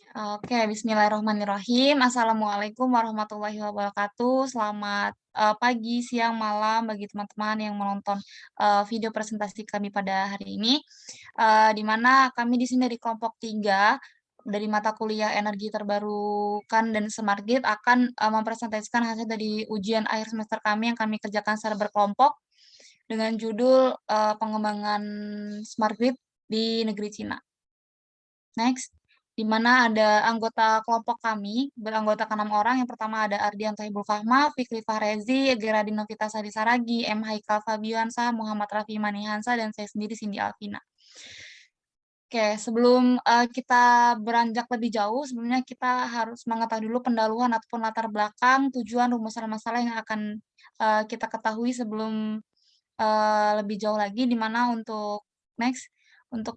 Oke, bismillahirrahmanirrahim. Assalamualaikum warahmatullahi wabarakatuh. Selamat pagi, siang, malam bagi teman-teman yang menonton video presentasi kami pada hari ini. Di mana kami di sini dari kelompok 3 dari mata kuliah energi terbarukan dan smart grid akan mempresentasikan hasil dari ujian akhir semester kami yang kami kerjakan secara berkelompok dengan judul pengembangan smart grid di negeri Cina. Next, di mana ada anggota kelompok kami, beranggotakan 6 orang. Yang pertama ada Ardian Thahibul Fahma, Fikri Fahrezi, Geraldine Novitasari Saragi, M. Haikal Fabiansa, Muhammad Raffi Manihansa, dan saya sendiri Cindy Alvina. Oke, sebelum kita beranjak lebih jauh, sebelumnya kita harus mengetahui dulu pendahuluan ataupun latar belakang, tujuan, rumusan masalah yang akan kita ketahui sebelum lebih jauh lagi, di mana untuk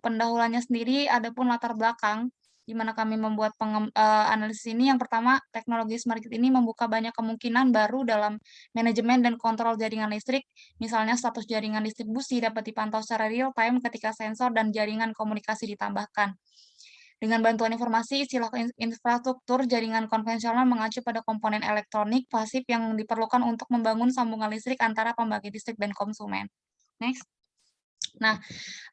pendahuluannya sendiri adapun latar belakang, di mana kami membuat analisis ini. Yang pertama, teknologi smart grid ini membuka banyak kemungkinan baru dalam manajemen dan kontrol jaringan listrik. Misalnya status jaringan distribusi dapat dipantau secara real time ketika sensor dan jaringan komunikasi ditambahkan. Dengan bantuan informasi, istilah infrastruktur jaringan konvensional mengacu pada komponen elektronik pasif yang diperlukan untuk membangun sambungan listrik antara pembangkit listrik dan konsumen. Next. Nah,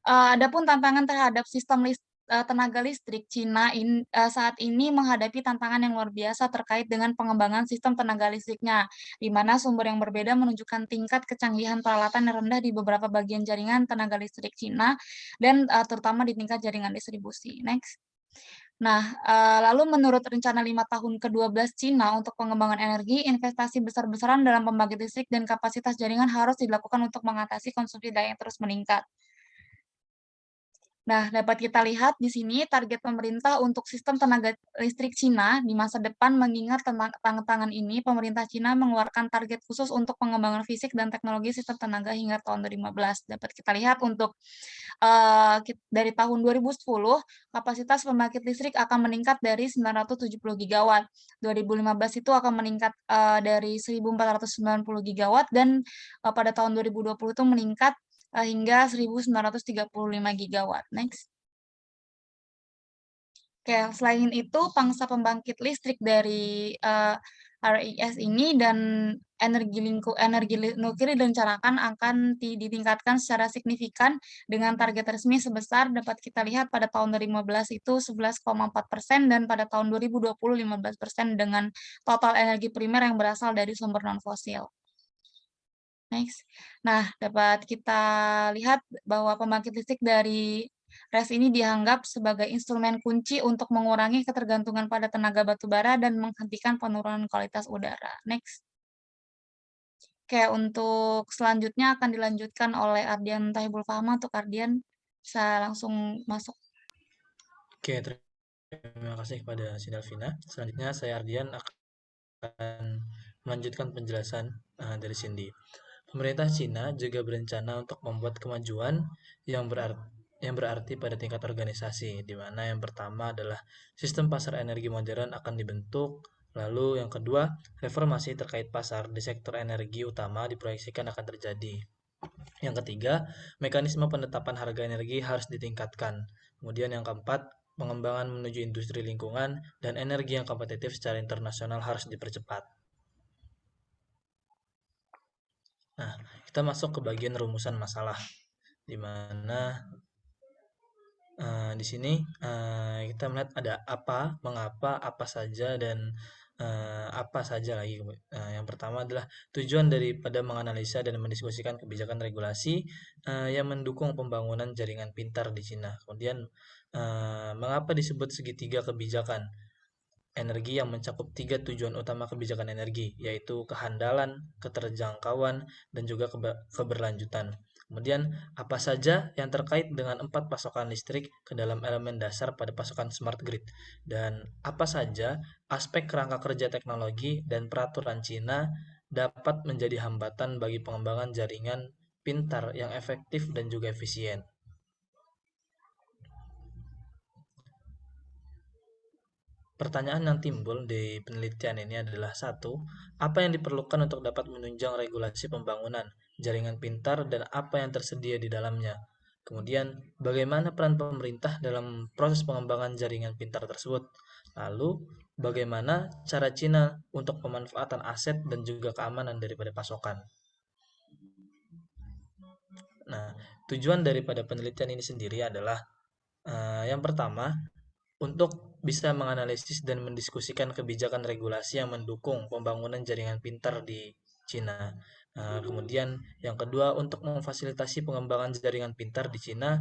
adapun tantangan terhadap sistem tenaga listrik Cina saat ini menghadapi tantangan yang luar biasa terkait dengan pengembangan sistem tenaga listriknya, di mana sumber yang berbeda menunjukkan tingkat kecanggihan peralatan yang rendah di beberapa bagian jaringan tenaga listrik Cina dan terutama di tingkat jaringan distribusi. Next. Nah, lalu menurut rencana 5 tahun ke-12 Cina untuk pengembangan energi, investasi besar-besaran dalam pembangkit listrik dan kapasitas jaringan harus dilakukan untuk mengatasi konsumsi daya yang terus meningkat. Nah, dapat kita lihat di sini target pemerintah untuk sistem tenaga listrik Cina di masa depan. Mengingat tantangan ini, pemerintah Cina mengeluarkan target khusus untuk pengembangan fisik dan teknologi sistem tenaga hingga tahun 2015. Dapat kita lihat untuk dari tahun 2010, kapasitas pembangkit listrik akan meningkat dari 970 gigawatt. 2015 itu akan meningkat dari 1.490 gigawatt dan pada tahun 2020 itu meningkat hingga 1.935 gigawatt. Next. Oke, selain itu pangsa pembangkit listrik dari RES ini dan energi nuklir direncanakan akan ditingkatkan secara signifikan dengan target resmi sebesar dapat kita lihat pada tahun 2015 itu 11,4% dan pada tahun 2020 15% dengan total energi primer yang berasal dari sumber non-fosil. Next. Nah, dapat kita lihat bahwa pembangkit listrik dari RES ini dianggap sebagai instrumen kunci untuk mengurangi ketergantungan pada tenaga batubara dan menghentikan penurunan kualitas udara. Next. Oke, untuk selanjutnya akan dilanjutkan oleh Ardian Tahibul Fahma. Untuk Ardian, bisa langsung masuk. Oke, terima kasih kepada Sinalvina. Selanjutnya saya Ardian akan melanjutkan penjelasan dari Cindy. Pemerintah Cina juga berencana untuk membuat kemajuan yang berarti pada tingkat organisasi, di mana yang pertama adalah sistem pasar energi modern akan dibentuk, lalu yang kedua, reformasi terkait pasar di sektor energi utama diproyeksikan akan terjadi. Yang ketiga, mekanisme penetapan harga energi harus ditingkatkan. Kemudian yang keempat, pengembangan menuju industri lingkungan dan energi yang kompetitif secara internasional harus dipercepat. Nah, kita masuk ke bagian rumusan masalah, di mana di sini kita melihat ada apa, mengapa, apa saja, dan apa saja lagi. Yang pertama adalah tujuan daripada menganalisa dan mendiskusikan kebijakan regulasi yang mendukung pembangunan jaringan pintar di Cina. Kemudian mengapa disebut segitiga kebijakan energi yang mencakup tiga tujuan utama kebijakan energi, yaitu kehandalan, keterjangkauan, dan juga keberlanjutan. Kemudian, apa saja yang terkait dengan 4 pasokan listrik ke dalam elemen dasar pada pasokan smart grid, dan apa saja aspek kerangka kerja teknologi dan peraturan Cina dapat menjadi hambatan bagi pengembangan jaringan pintar yang efektif dan juga efisien. Pertanyaan yang timbul di penelitian ini adalah satu, apa yang diperlukan untuk dapat menunjang regulasi pembangunan jaringan pintar dan apa yang tersedia di dalamnya? Kemudian, bagaimana peran pemerintah dalam proses pengembangan jaringan pintar tersebut? Lalu, bagaimana cara Cina untuk pemanfaatan aset dan juga keamanan daripada pasokan? Nah, tujuan daripada penelitian ini sendiri adalah yang pertama, untuk bisa menganalisis dan mendiskusikan kebijakan regulasi yang mendukung pembangunan jaringan pintar di Cina. Kemudian yang kedua, untuk memfasilitasi pengembangan jaringan pintar di Cina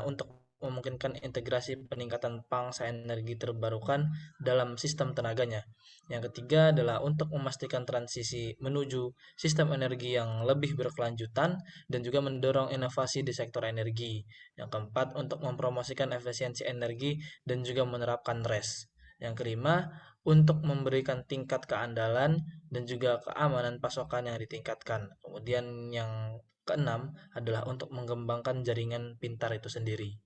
untuk memungkinkan integrasi peningkatan pangsa energi terbarukan dalam sistem tenaganya. Yang ketiga adalah untuk memastikan transisi menuju sistem energi yang lebih berkelanjutan dan juga mendorong inovasi di sektor energi. Yang keempat, untuk mempromosikan efisiensi energi dan juga menerapkan RES. Yang kelima, untuk memberikan tingkat keandalan dan juga keamanan pasokan yang ditingkatkan. Kemudian yang keenam adalah untuk mengembangkan jaringan pintar itu sendiri.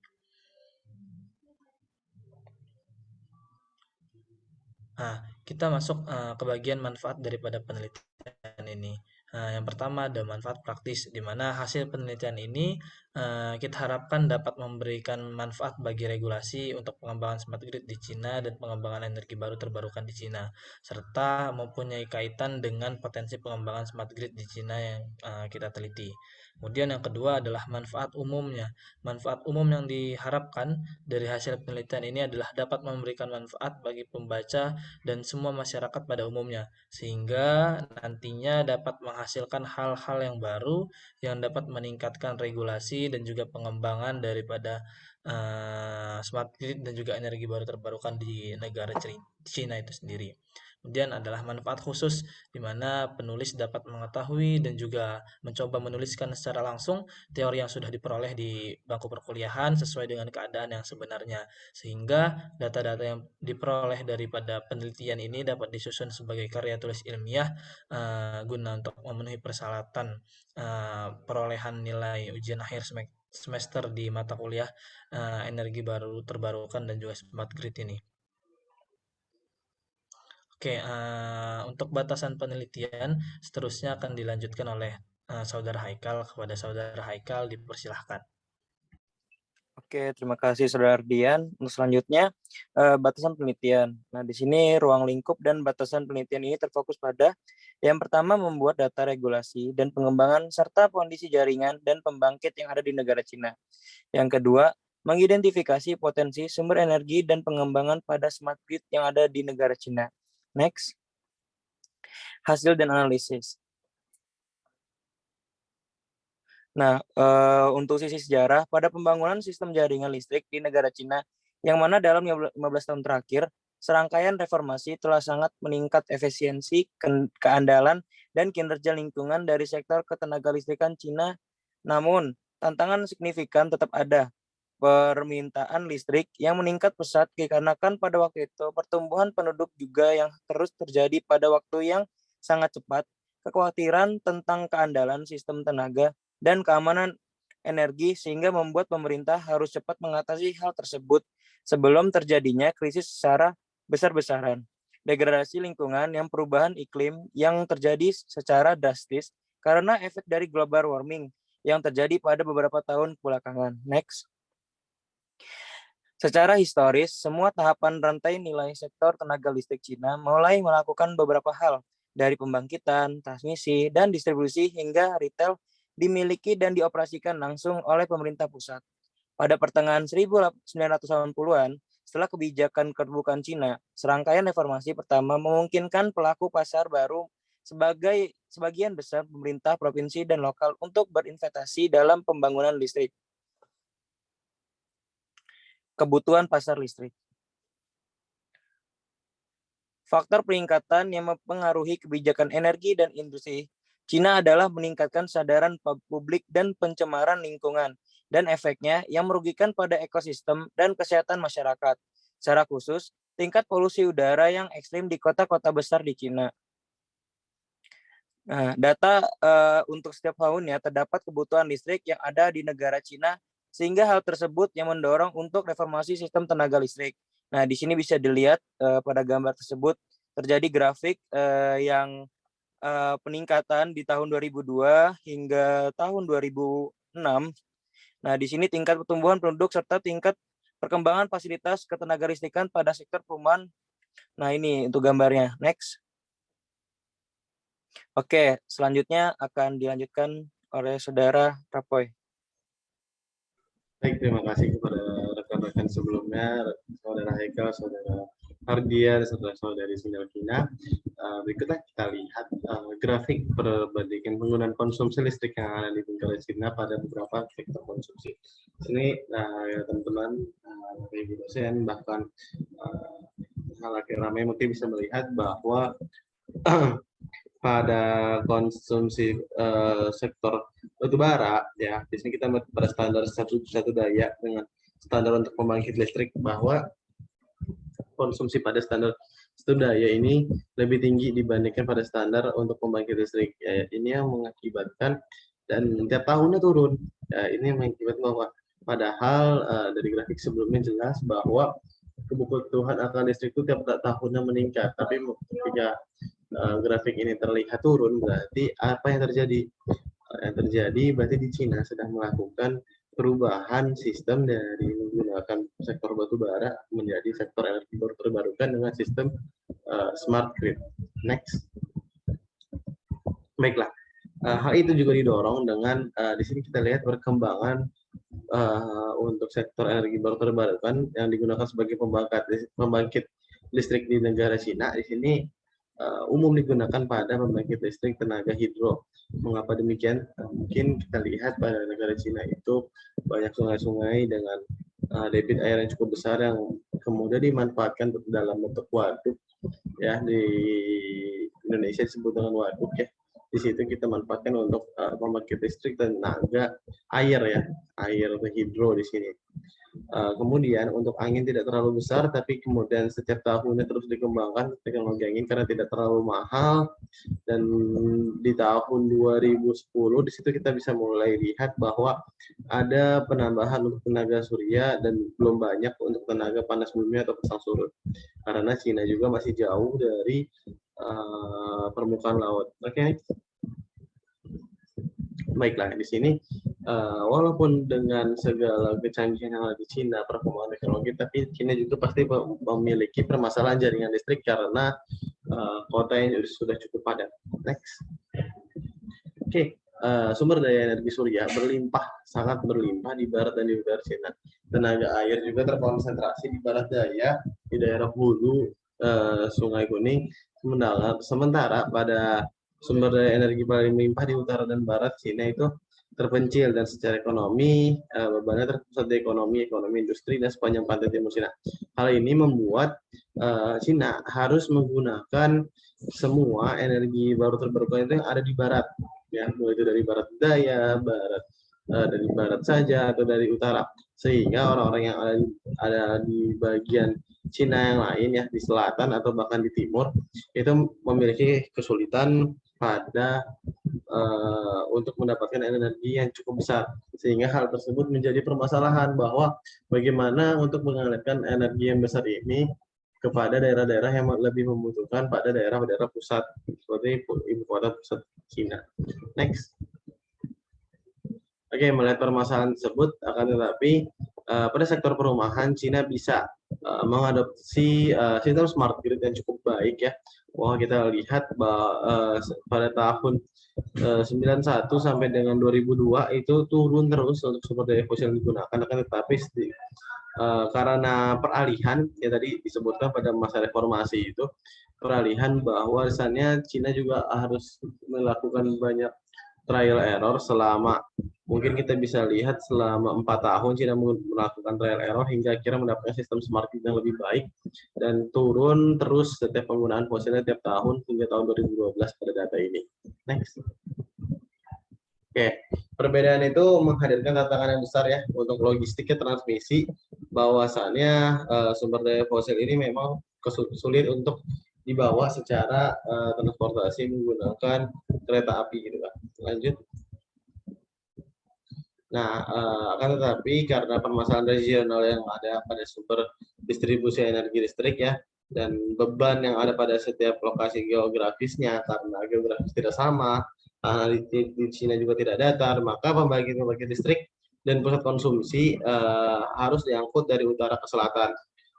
Nah, kita masuk ke bagian manfaat daripada penelitian ini. Yang pertama ada manfaat praktis, di mana hasil penelitian ini kita harapkan dapat memberikan manfaat bagi regulasi untuk pengembangan smart grid di Cina dan pengembangan energi baru terbarukan di Cina, serta mempunyai kaitan dengan potensi pengembangan smart grid di Cina yang kita teliti. Kemudian yang kedua adalah manfaat umumnya. Manfaat umum yang diharapkan dari hasil penelitian ini adalah dapat memberikan manfaat bagi pembaca dan semua masyarakat pada umumnya, sehingga nantinya dapat menghasilkan hal-hal yang baru yang dapat meningkatkan regulasi dan juga pengembangan daripada smart grid dan juga energi baru terbarukan di negara Cina itu sendiri. Kemudian adalah manfaat khusus di mana penulis dapat mengetahui dan juga mencoba menuliskan secara langsung teori yang sudah diperoleh di bangku perkuliahan sesuai dengan keadaan yang sebenarnya, sehingga data-data yang diperoleh daripada penelitian ini dapat disusun sebagai karya tulis ilmiah guna untuk memenuhi persyaratan perolehan nilai ujian akhir semester di mata kuliah energi baru terbarukan dan juga smart grid ini. Oke, untuk batasan penelitian seterusnya akan dilanjutkan oleh Saudara Haikal. Kepada Saudara Haikal dipersilahkan. Oke, terima kasih Saudara Ardian. Untuk selanjutnya, batasan penelitian. Nah, di sini ruang lingkup dan batasan penelitian ini terfokus pada yang pertama membuat data regulasi dan pengembangan serta kondisi jaringan dan pembangkit yang ada di negara Cina. Yang kedua, mengidentifikasi potensi sumber energi dan pengembangan pada smart grid yang ada di negara Cina. Next, hasil dan analisis. Nah, untuk sisi sejarah, pada pembangunan sistem jaringan listrik di negara Cina, yang mana dalam 15 tahun terakhir, serangkaian reformasi telah sangat meningkat efisiensi, keandalan, dan kinerja lingkungan dari sektor ketenagalistrikan Cina. Namun, tantangan signifikan tetap ada. Permintaan listrik yang meningkat pesat dikarenakan pada waktu itu pertumbuhan penduduk juga yang terus terjadi pada waktu yang sangat cepat, kekhawatiran tentang keandalan sistem tenaga, dan keamanan energi sehingga membuat pemerintah harus cepat mengatasi hal tersebut sebelum terjadinya krisis secara besar-besaran. Degradasi lingkungan yang perubahan iklim yang terjadi secara drastis karena efek dari global warming yang terjadi pada beberapa tahun belakangan. Next. Secara historis, semua tahapan rantai nilai sektor tenaga listrik Cina mulai melakukan beberapa hal, dari pembangkitan, transmisi, dan distribusi hingga retail dimiliki dan dioperasikan langsung oleh pemerintah pusat. Pada pertengahan 1980-an, setelah kebijakan keterbukaan Cina, serangkaian reformasi pertama memungkinkan pelaku pasar baru sebagian besar pemerintah provinsi dan lokal untuk berinvestasi dalam pembangunan listrik. Kebutuhan pasar listrik. Faktor peningkatan yang mempengaruhi kebijakan energi dan industri Cina adalah meningkatkan kesadaran publik dan pencemaran lingkungan dan efeknya yang merugikan pada ekosistem dan kesehatan masyarakat. Secara khusus, tingkat polusi udara yang ekstrim di kota-kota besar di Cina. Nah, data untuk setiap tahunnya terdapat kebutuhan listrik yang ada di negara Cina sehingga hal tersebut yang mendorong untuk reformasi sistem tenaga listrik. Nah, di sini bisa dilihat pada gambar tersebut terjadi grafik yang peningkatan di tahun 2002 hingga tahun 2006 Nah, di sini tingkat pertumbuhan penduduk serta tingkat perkembangan fasilitas ketenagalistrikan pada sektor perumahan. Nah, ini untuk gambarnya. Next. Oke, selanjutnya akan dilanjutkan oleh Saudara Rapoy. Baik, terima kasih kepada rekan-rekan sebelumnya, Saudara Haikal, Saudara Ardian, saudara-saudari Sinarkina. Berikutnya kita lihat grafik perbandingan penggunaan konsumsi listrik yang ada di negara Cina pada beberapa sektor konsumsi. Sini ya, teman-teman, ibu dosen, bahkan halayak ramai mungkin bisa melihat bahwa pada konsumsi sektor batubara, ya di sini kita pada standar satu daya dengan standar untuk pembangkit listrik, bahwa konsumsi pada standar satu daya ini lebih tinggi dibandingkan pada standar untuk pembangkit listrik. Ya, ini yang mengakibatkan dan tiap tahunnya turun. Ya, ini yang mengakibatkan bahwa padahal dari grafik sebelumnya jelas bahwa kebutuhan akan listrik itu tiap tahunnya meningkat, tapi ketika grafik ini terlihat turun, berarti apa yang terjadi? Yang terjadi berarti di Cina sedang melakukan perubahan sistem dari menggunakan sektor batubara menjadi sektor energi baru terbarukan dengan sistem smart grid. Next. Baiklah, hal itu juga didorong dengan di sini kita lihat perkembangan untuk sektor energi baru terbarukan yang digunakan sebagai pembangkit listrik di negara Cina. Di sini umum digunakan pada pembangkit listrik tenaga hidro. Mengapa demikian? Mungkin kita lihat pada negara Cina itu banyak sungai-sungai dengan debit air yang cukup besar yang kemudian dimanfaatkan dalam bentuk waduk. Ya, di Indonesia disebut dengan waduk ya. Di situ kita manfaatkan untuk pembangkit listrik tenaga air ya, air hidro di sini. Kemudian untuk angin tidak terlalu besar, tapi kemudian setiap tahunnya terus dikembangkan teknologi angin karena tidak terlalu mahal. Dan di tahun 2010 di situ kita bisa mulai lihat bahwa ada penambahan untuk tenaga surya dan belum banyak untuk tenaga panas bumi atau pasang surut. Karena Cina juga masih jauh dari permukaan laut. Oke. Baiklah, di sini walaupun dengan segala kecanggihan yang ada di Cina, perkembangan teknologi, tapi Cina juga pasti memiliki permasalahan jaringan listrik karena kota yang sudah cukup padat. Next. Oke, sumber daya energi surya berlimpah, sangat berlimpah di barat dan di utara Cina. Tenaga air juga terkonsentrasi di barat daya, di daerah hulu Sungai Kuning. Sementara pada sumber daya energi paling melimpah di utara dan barat Cina itu terpencil, dan secara ekonomi bebannya terpusat di ekonomi industri dan sepanjang pantai timur Cina. Hal ini membuat Cina harus menggunakan semua energi baru terbarukan itu yang ada di barat, ya, mulai itu dari barat daya, dari barat saja atau dari utara, sehingga orang-orang yang ada di bagian Cina yang lain ya, di selatan atau bahkan di timur, itu memiliki kesulitan pada untuk mendapatkan energi yang cukup besar, sehingga hal tersebut menjadi permasalahan bahwa bagaimana untuk mengalirkan energi yang besar ini kepada daerah-daerah yang lebih membutuhkan pada daerah-daerah pusat seperti ibu kota pusat Cina. Next. Oke, melihat permasalahan tersebut, akan tetapi pada sektor perumahan Cina bisa mengadopsi sistem smart grid yang cukup baik ya. Wah, kita lihat bahwa pada tahun 91 sampai dengan 2002 itu turun terus untuk sumber daya fosil digunakan, akan tetapi karena peralihan ya tadi disebutkan pada masa reformasi itu, peralihan bahwa misalnya Cina juga harus melakukan banyak trial error selama, mungkin kita bisa lihat selama 4 tahun Cina melakukan trial error hingga akhirnya mendapatkan sistem smart grid yang lebih baik dan turun terus setiap penggunaan fosilnya tiap tahun hingga tahun 2012 pada data ini. Next. Oke, perbedaan itu menghadirkan tantangan yang besar ya untuk logistiknya transmisi, bahwasannya sumber daya fosil ini memang sulit untuk dibawa secara transportasi menggunakan kereta api gitu kan. Lanjut. Nah, akan tetapi karena permasalahan regional yang ada pada sumber distribusi energi listrik ya, dan beban yang ada pada setiap lokasi geografisnya karena geografis tidak sama, tanah di Cina juga tidak datar, maka pembangkit listrik dan pusat konsumsi harus diangkut dari utara ke selatan,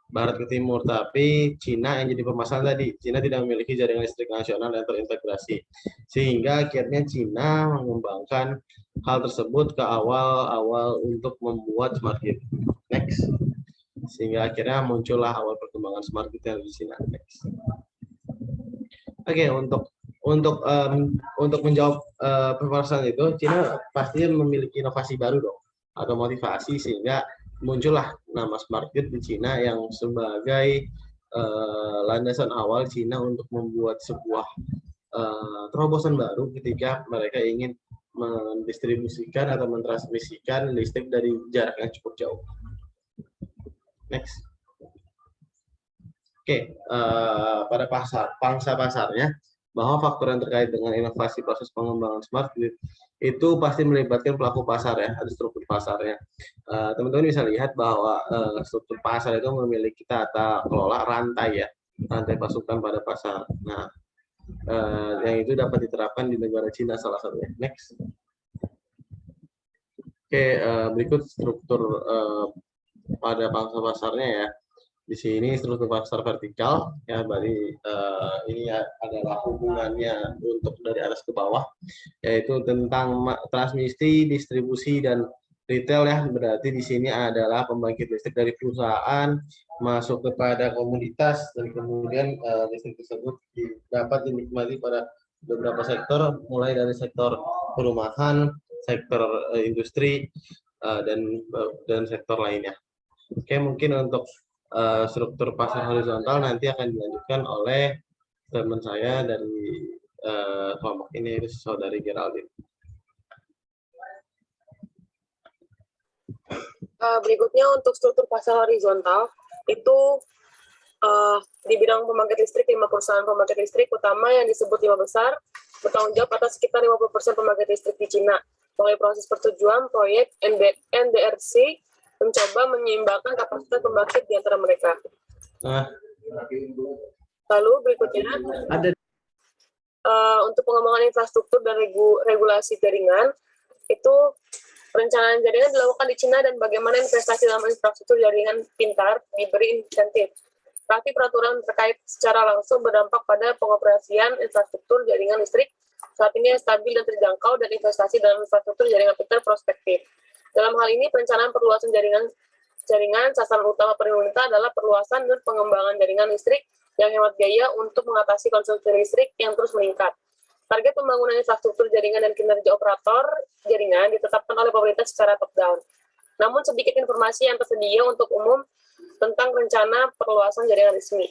barat ke timur. Tapi Cina yang jadi permasalahan tadi, Cina tidak memiliki jaringan listrik nasional yang terintegrasi, sehingga akhirnya Cina mengembangkan hal tersebut ke awal untuk membuat smart grid. Next. Sehingga akhirnya muncullah awal perkembangan smart grid di Cina. Next. Oke, untuk menjawab permasalahan itu, Cina pasti memiliki inovasi baru dong, atau motivasi, sehingga muncullah nama smart grid di Cina yang sebagai landasan awal Cina untuk membuat sebuah terobosan baru ketika mereka ingin mendistribusikan atau mentransmisikan listrik dari jarak yang cukup jauh. Next. Oke, pada pangsa pasarnya, bahwa faktor yang terkait dengan inovasi proses pengembangan smart grid itu pasti melibatkan pelaku pasar ya, ada struktur pasarnya. Teman-teman bisa lihat bahwa struktur pasar itu memiliki tata kelola rantai ya, rantai pasokan pada pasar. Nah, yang itu dapat diterapkan di negara Cina salah satunya. Next. Oke, berikut struktur pada pangsa pasarnya ya. Di sini struktur pasar vertikal ya, berarti ini adalah hubungannya untuk dari atas ke bawah, yaitu tentang transmisi, distribusi, dan retail ya. Berarti di sini adalah pembangkit listrik dari perusahaan masuk kepada komunitas, dan kemudian listrik tersebut dapat dinikmati pada beberapa sektor, mulai dari sektor perumahan, sektor industri, dan sektor lainnya. Oke, mungkin untuk struktur pasar horizontal nanti akan dilanjutkan oleh teman saya dari kelompok ini, saudari Geraldine. Berikutnya untuk struktur pasar horizontal itu di bidang pembangkit listrik, 5 perusahaan pembangkit listrik utama yang disebut 5 besar bertanggung jawab atas sekitar 50% pembangkit listrik di Cina. Melalui proses persetujuan proyek NDRC mencoba menyeimbangkan kapasitas pembangkit di antara mereka. Lalu berikutnya ada untuk pengembangan infrastruktur dan regulasi jaringan, itu perencanaan jaringan dilakukan di Cina dan bagaimana investasi dalam infrastruktur jaringan pintar diberi insentif. Tapi peraturan terkait secara langsung berdampak pada pengoperasian infrastruktur jaringan listrik saat ini yang stabil dan terjangkau, dan investasi dalam infrastruktur jaringan pintar prospektif. Dalam hal ini, perencanaan perluasan jaringan sasaran utama pemerintah adalah perluasan dan pengembangan jaringan listrik yang hemat biaya untuk mengatasi konsumsi listrik yang terus meningkat. Target pembangunan infrastruktur jaringan dan kinerja operator jaringan ditetapkan oleh pemerintah secara top-down. Namun sedikit informasi yang tersedia untuk umum tentang rencana perluasan jaringan resmi.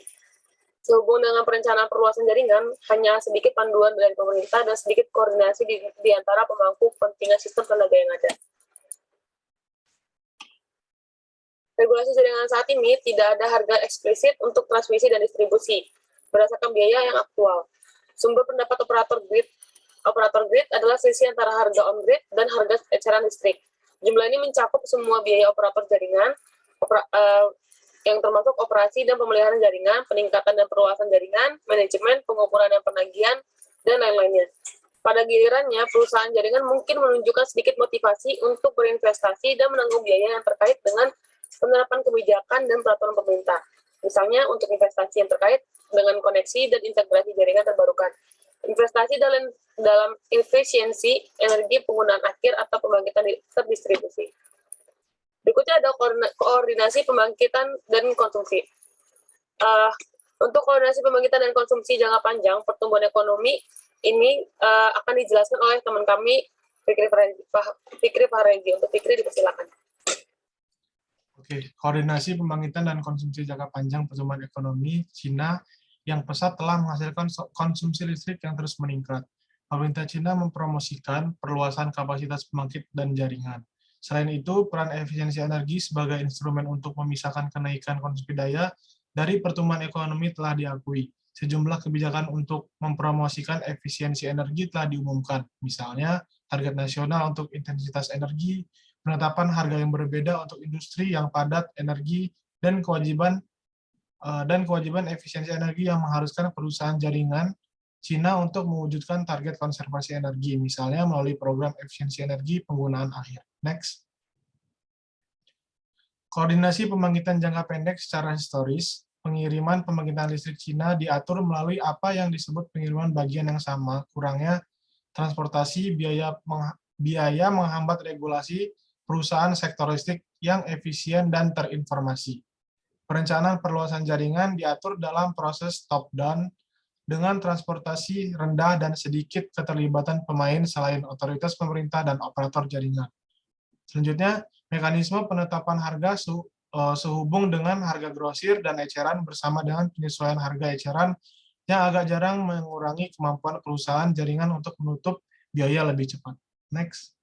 Sehubung dengan perencanaan perluasan jaringan, hanya sedikit panduan dari pemerintah dan sedikit koordinasi di antara pemangku kepentingan sistem tenaga yang ada. Regulasi jaringan saat ini tidak ada harga eksplisit untuk transmisi dan distribusi berdasarkan biaya yang aktual. Sumber pendapat operator grid adalah selisih antara harga on grid dan harga eceran listrik. Jumlah ini mencakup semua biaya operator jaringan, yang termasuk operasi dan pemeliharaan jaringan, peningkatan dan perluasan jaringan, manajemen, pengukuran dan penagihan, dan lain-lainnya. Pada gilirannya, perusahaan jaringan mungkin menunjukkan sedikit motivasi untuk berinvestasi dan menanggung biaya yang terkait dengan penerapan kebijakan dan peraturan pemerintah. Misalnya untuk investasi yang terkait dengan koneksi dan integrasi jaringan terbarukan. Investasi dalam efisiensi energi penggunaan akhir atau pembangkitan terdistribusi. Berikutnya ada koordinasi pembangkitan dan konsumsi. Untuk koordinasi pembangkitan dan konsumsi jangka panjang pertumbuhan ekonomi ini akan dijelaskan oleh teman kami Fikri Fahregi. Untuk Fikri dipersilakan. Oke, koordinasi pembangkitan dan konsumsi jangka panjang pertumbuhan ekonomi Cina yang pesat telah menghasilkan konsumsi listrik yang terus meningkat. Pemerintah Cina mempromosikan perluasan kapasitas pembangkit dan jaringan. Selain itu, peran efisiensi energi sebagai instrumen untuk memisahkan kenaikan konsumsi daya dari pertumbuhan ekonomi telah diakui. Sejumlah kebijakan untuk mempromosikan efisiensi energi telah diumumkan, misalnya target nasional untuk intensitas energi, penetapan harga yang berbeda untuk industri yang padat energi, dan kewajiban efisiensi energi yang mengharuskan perusahaan jaringan Cina untuk mewujudkan target konservasi energi, misalnya melalui program efisiensi energi penggunaan akhir. Next. Koordinasi pembangkitan jangka pendek secara historis, pengiriman pembangkitan listrik Cina diatur melalui apa yang disebut pengiriman bagian yang sama, kurangnya transportasi, biaya menghambat regulasi perusahaan sektor listrik yang efisien dan terinformasi. Perencanaan perluasan jaringan diatur dalam proses top-down dengan transportasi rendah dan sedikit keterlibatan pemain selain otoritas pemerintah dan operator jaringan. Selanjutnya, mekanisme penetapan harga sehubung dengan harga grosir dan eceran bersama dengan penyesuaian harga eceran yang agak jarang mengurangi kemampuan perusahaan jaringan untuk menutup biaya lebih cepat. Next.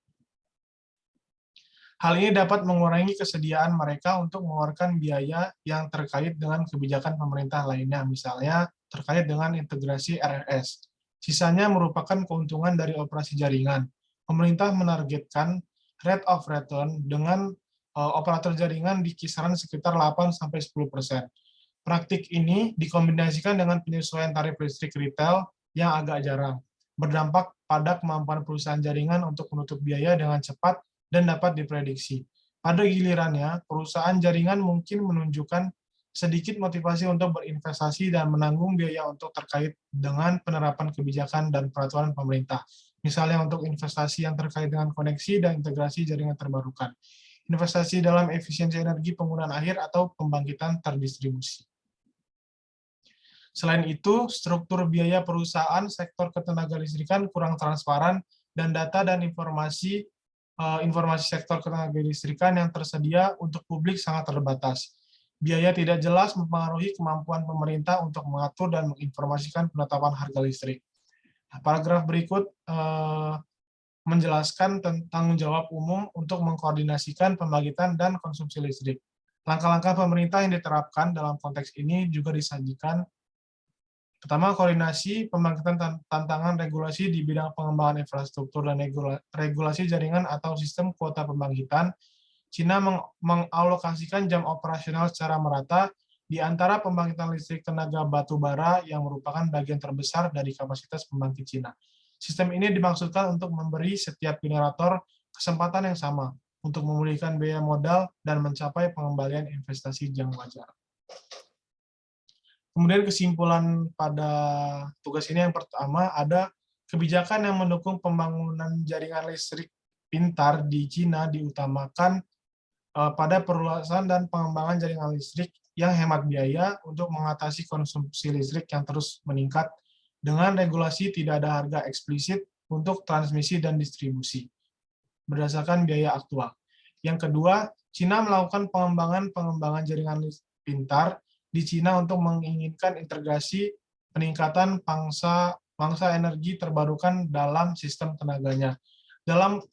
Hal ini dapat mengurangi kesediaan mereka untuk mengeluarkan biaya yang terkait dengan kebijakan pemerintah lainnya, misalnya terkait dengan integrasi RRS. Sisanya merupakan keuntungan dari operasi jaringan. Pemerintah menargetkan rate of return dengan operator jaringan di kisaran sekitar 8-10%. Praktik ini dikombinasikan dengan penyesuaian tarif listrik retail yang agak jarang, berdampak pada kemampuan perusahaan jaringan untuk menutup biaya dengan cepat dan dapat diprediksi. Pada gilirannya, perusahaan jaringan mungkin menunjukkan sedikit motivasi untuk berinvestasi dan menanggung biaya untuk terkait dengan penerapan kebijakan dan peraturan pemerintah. Misalnya untuk investasi yang terkait dengan koneksi dan integrasi jaringan terbarukan, investasi dalam efisiensi energi penggunaan air atau pembangkitan terdistribusi. Selain itu, struktur biaya perusahaan sektor ketenagalistrikan kurang transparan dan data dan informasi sektor ketenagalistrikan yang tersedia untuk publik sangat terbatas. Biaya tidak jelas mempengaruhi kemampuan pemerintah untuk mengatur dan menginformasikan penetapan harga listrik. Paragraf berikut menjelaskan tentang tanggung jawab umum untuk mengkoordinasikan pembangkitan dan konsumsi listrik. Langkah-langkah pemerintah yang diterapkan dalam konteks ini juga disajikan. Pertama, koordinasi pembangkitan tantangan regulasi di bidang pengembangan infrastruktur dan regulasi jaringan atau sistem kuota pembangkitan. Cina mengalokasikan jam operasional secara merata di antara pembangkitan listrik tenaga batu bara yang merupakan bagian terbesar dari kapasitas pembangkit Cina. Sistem ini dimaksudkan untuk memberi setiap generator kesempatan yang sama untuk memulihkan biaya modal dan mencapai pengembalian investasi yang wajar. Kemudian kesimpulan pada tugas ini yang pertama ada kebijakan yang mendukung pembangunan jaringan listrik pintar di Cina diutamakan pada perluasan dan pengembangan jaringan listrik yang hemat biaya untuk mengatasi konsumsi listrik yang terus meningkat dengan regulasi tidak ada harga eksplisit untuk transmisi dan distribusi berdasarkan biaya aktual. Yang kedua, Cina melakukan pengembangan jaringan listrik pintar di Cina untuk menginginkan integrasi peningkatan pangsa energi terbarukan dalam sistem tenaganya. Dalam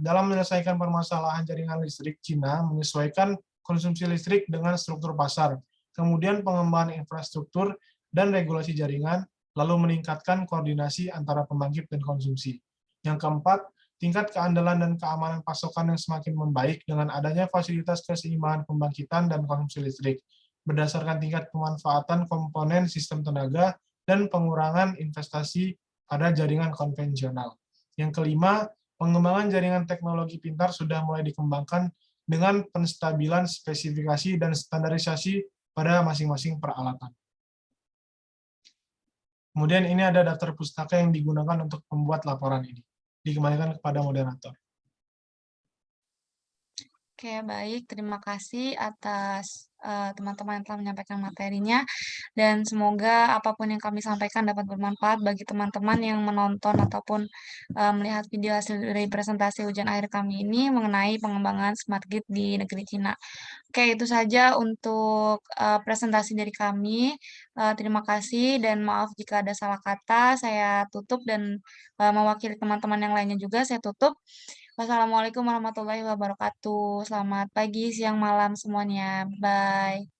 menyelesaikan permasalahan jaringan listrik, Cina menyesuaikan konsumsi listrik dengan struktur pasar, kemudian pengembangan infrastruktur dan regulasi jaringan, lalu meningkatkan koordinasi antara pembangkit dan konsumsi. Yang keempat, tingkat keandalan dan keamanan pasokan yang semakin membaik dengan adanya fasilitas keseimbangan pembangkitan dan konsumsi listrik, berdasarkan tingkat pemanfaatan komponen sistem tenaga dan pengurangan investasi pada jaringan konvensional. Yang kelima, pengembangan jaringan teknologi pintar sudah mulai dikembangkan dengan penstabilan spesifikasi dan standarisasi pada masing-masing peralatan. Kemudian ini ada daftar pustaka yang digunakan untuk membuat laporan ini. Dikembalikan kepada moderator. Oke, baik. Terima kasih atas teman-teman yang telah menyampaikan materinya. Dan semoga apapun yang kami sampaikan dapat bermanfaat bagi teman-teman yang menonton ataupun melihat video hasil dari presentasi ujian akhir kami ini mengenai pengembangan smart grid di negeri Cina. Oke, itu saja untuk presentasi dari kami. Terima kasih dan maaf jika ada salah kata. Saya tutup dan mewakili teman-teman yang lainnya juga saya tutup. Wassalamualaikum warahmatullahi wabarakatuh. Selamat pagi, siang, malam semuanya. Bye.